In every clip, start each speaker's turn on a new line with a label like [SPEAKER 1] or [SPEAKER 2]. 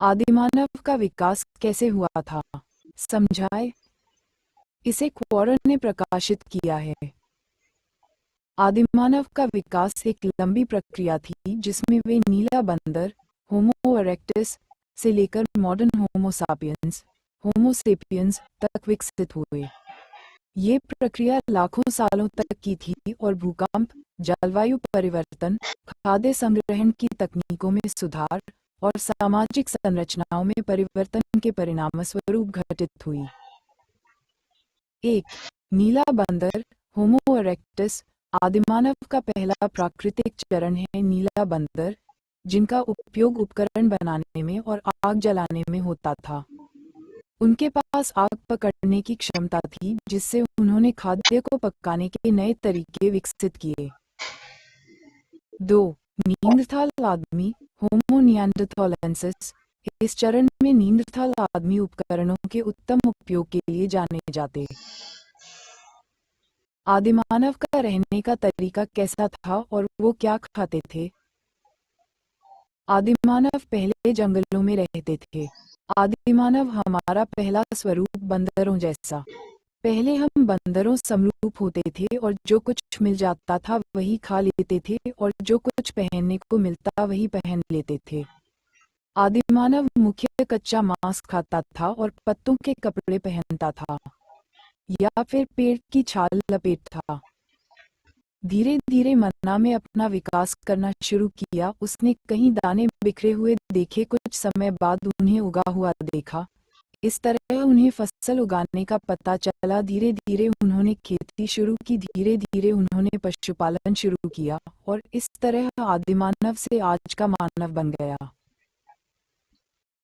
[SPEAKER 1] आदिमानव का विकास कैसे हुआ था, समझाए। इसे क्वारन ने प्रकाशित किया है। आदिमानव का विकास एक लंबी प्रक्रिया थी जिसमें वे नीला बंदर होमो इरेक्टस से लेकर मॉडर्न होमो सापियंस होमो सेपियंस तक विकसित हुए। ये प्रक्रिया लाखों सालों तक की थी और भूकंप, जलवायु परिवर्तन, खाद्य संग्रहण की तकनीकों में सुधार और सामाजिक संरचनाओं में परिवर्तन के परिणामस्वरूप घटित हुई। 1. नीला बंदर होमो इरेक्टस। आदिमानव का पहला प्राकृतिक चरण है नीला बंदर, जिनका उपयोग उपकरण बनाने में और आग जलाने में होता था। उनके पास आग पकड़ने की क्षमता थी, जिससे उन्होंने खाद्य को पकाने के नए तरीके विकसित किए। 2. नींडरथाल आदमी होमो निएंडरथालेंसिस। इस चरण में नींडरथाल आदमी उपकरणों के उत्तम उपयोग के लिए जाने जाते। आदिमानव का रहने का तरीका कैसा था और वो क्या खाते थे? आदिमानव पहले जंगलों में रहते थे। आदिमानव हमारा पहला स्वरूप बंदरों जैसा। पहले हम बंदरों समरूप होते थे और जो कुछ मिल जाता था वही खा लेते थे और जो कुछ पहनने को मिलता वही पहन लेते थे। आदिमानव मुख्य कच्चा मांस खाता था और पत्तों के कपड़े पहनता था या फिर पेड़ की छाल लपेटता। धीरे धीरे मन्ना में अपना विकास करना शुरू किया। उसने कहीं दाने बिखरे हुए देखे, कुछ समय बाद उन्हें उगा हुआ देखा। इस तरह उन्हें फसल उगाने का पता चला। धीरे धीरे उन्होंने खेती शुरू की, धीरे धीरे उन्होंने पशुपालन शुरू किया और इस तरह आदिमानव से आज का मानव बन गया।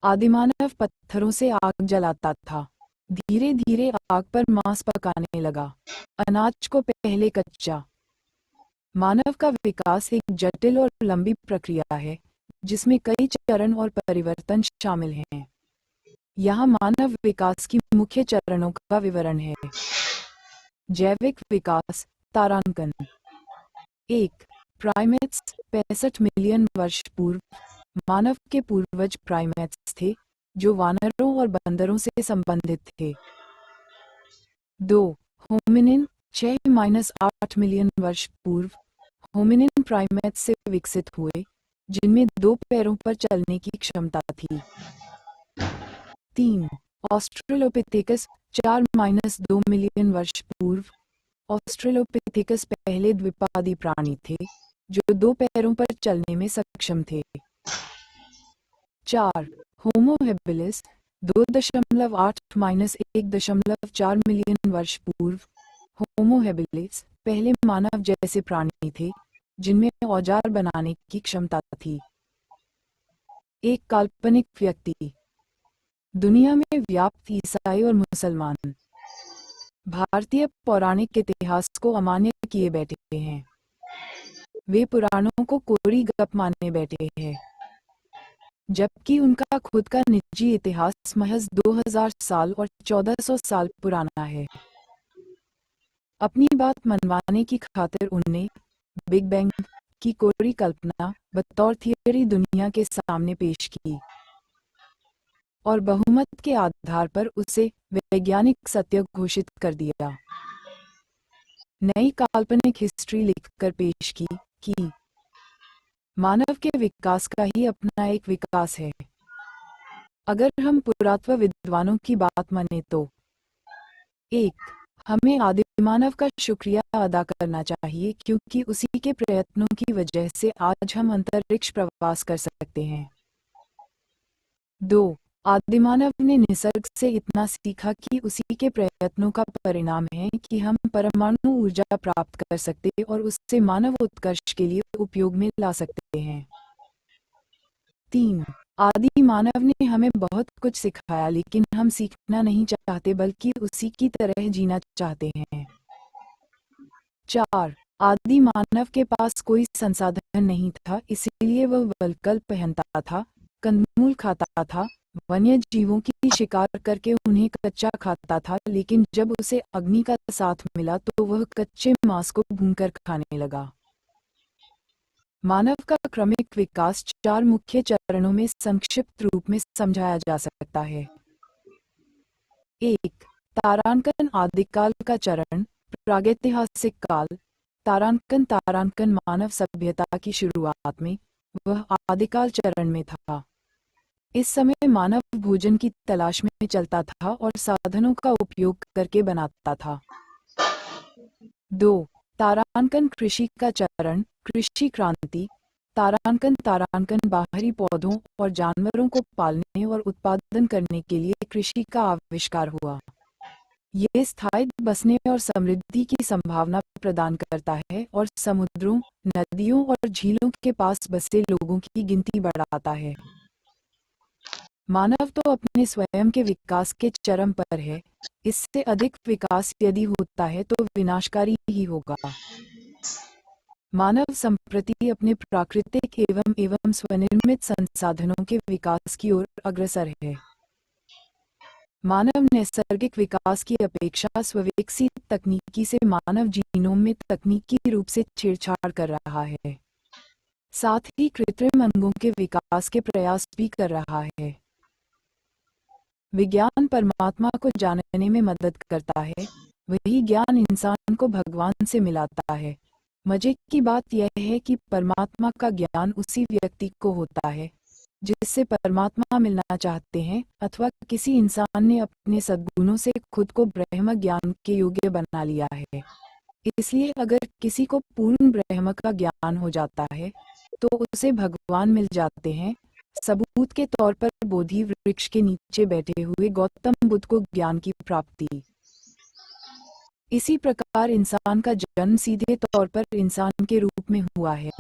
[SPEAKER 1] आदिमानव पत्थरों से आग जलाता था, धीरे धीरे आग पर मांस पकाने लगा, अनाज को पहले कच्चा। मानव का विकास एक जटिल और लंबी प्रक्रिया है जिसमें कई चरण और परिवर्तन शामिल हैं। यहाँ मानव विकास की मुख्य चरणों का विवरण है। जैविक विकास, तारांकन। 1. प्राइमेट्स। 65 मिलियन वर्ष पूर्व मानव के पूर्वज प्राइमेट्स थे, जो वानरों और बंदरों से संबंधित थे। 2. होमिनिन। 6-8 मिलियन वर्ष पूर्व होमिनिन प्राइमेट्स से विकसित हुए, जिनमें 2 पैरों पर चलने की क्षमता थी। 3. ऑस्ट्रेलोपिथेकस। 4-2 मिलियन वर्ष पूर्व ऑस्ट्रेलोपिथेकस पहले द्विपादी प्राणी थे, जो 2 पैरों पर चलने में सक्षम थे। 4. होमो हेबिलिस। 2.8-1.4 मिलियन वर्ष पूर्व होमो हेबिलिस पहले मानव जैसे प्राणी थे, जिनमें औजार बनाने की क्षमता थी। एक काल्पनिक व्यक्ति। दुनिया में व्याप्त ईसाई और मुसलमान भारतीय पौराणिक इतिहास को अमान्य किए बैठे हैं। वे पुराणों को कोरी गप माने बैठे हैं, जबकि उनका खुद का निजी इतिहास महज 2000 साल और 1400 साल पुराना है। अपनी बात मनवाने की खातिर उनने बिग बैंग की कोरी कल्पना बतौर थियरी दुनिया के सामने पेश की और बहुमत के आधार पर उसे वैज्ञानिक सत्य घोषित कर दिया। नई काल्पनिक हिस्ट्री लिखकर पेश की कि मानव के विकास का ही अपना एक विकास है। अगर हम पुरातत्व विद्वानों की बात माने तो 1. हमें आदिमानव का शुक्रिया अदा करना चाहिए, क्योंकि उसी के प्रयत्नों की वजह से आज हम अंतरिक्ष प्रवास कर सकते हैं। 2. आदिमानव ने निसर्ग से इतना सीखा कि उसी के प्रयत्नों का परिणाम है कि हम परमाणु ऊर्जा प्राप्त कर सकते और उससे मानव उत्कर्ष के लिए उपयोग में ला सकते हैं। 3. आदि मानव ने हमें बहुत कुछ सिखाया, लेकिन हम सीखना नहीं चाहते बल्कि उसी की तरह जीना चाहते हैं। 4. आदि मानव के पास कोई संसाधन नहीं था, इसलिए वह वल्कल पहनता था, कंदमूल खाता था, वन्य जीवों की शिकार करके उन्हें कच्चा खाता था, लेकिन जब उसे अग्नि का साथ मिला तो वह कच्चे मांस को भूनकर खाने लगा। मानव का क्रमिक विकास 4 मुख्य चरणों में संक्षिप्त रूप में समझाया जा सकता है। 1. तारांकन आदिकाल का चरण, प्रागैतिहासिक काल। तारांकन मानव सभ्यता की शुरुआत में, वह आदिकाल चरण में था। इस समय मानव भोजन की तलाश में चलता था और साधनों का उपयोग करके बनाता था। 2. तारांकन कृषि का चरण, कृषि क्रांति। तारांकन बाहरी पौधों और जानवरों को पालने और उत्पादन करने के लिए कृषि का आविष्कार हुआ। ये स्थायी बसने और समृद्धि की संभावना प्रदान करता है और समुद्रों, नदियों और झीलों के पास बसे लोगों की गिनती बढ़ाता है। मानव तो अपने स्वयं के विकास के चरम पर है। इससे अधिक विकास यदि होता है तो विनाशकारी ही होगा। मानव संप्रति अपने प्राकृतिक एवं स्वनिर्मित संसाधनों के विकास की ओर अग्रसर है। मानव नैसर्गिक विकास की अपेक्षा स्वविकसित तकनीकी से मानव जीनोम में तकनीकी रूप से छेड़छाड़ कर रहा है। साथ ही कृत्रिम अंगों के विकास के प्रयास भी कर रहा है। विज्ञान परमात्मा को जानने में मदद करता है, वही ज्ञान इंसान को भगवान से मिलाता है। मजे की बात यह है कि परमात्मा का ज्ञान उसी व्यक्ति को होता है जिससे परमात्मा मिलना चाहते हैं, अथवा किसी इंसान ने अपने सद्गुणों से खुद को ब्रह्म ज्ञान के योग्य बना लिया है। इसलिए अगर किसी को पूर्ण ब्रह्म का ज्ञान हो जाता है तो उसे भगवान मिल जाते हैं। सबूत के तौर पर बोधि वृक्ष के नीचे बैठे हुए गौतम बुद्ध को ज्ञान की प्राप्ति। इसी प्रकार इंसान का जन्म सीधे तौर पर इंसान के रूप में हुआ है,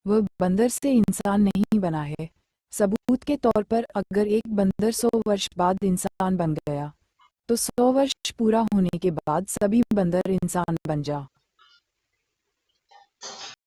[SPEAKER 1] वह बंदर से इंसान नहीं बना है। सबूत के तौर पर अगर एक बंदर 100 वर्ष बाद इंसान बन गया तो 100 वर्ष पूरा होने के बाद सभी बंदर इंसान बन जा।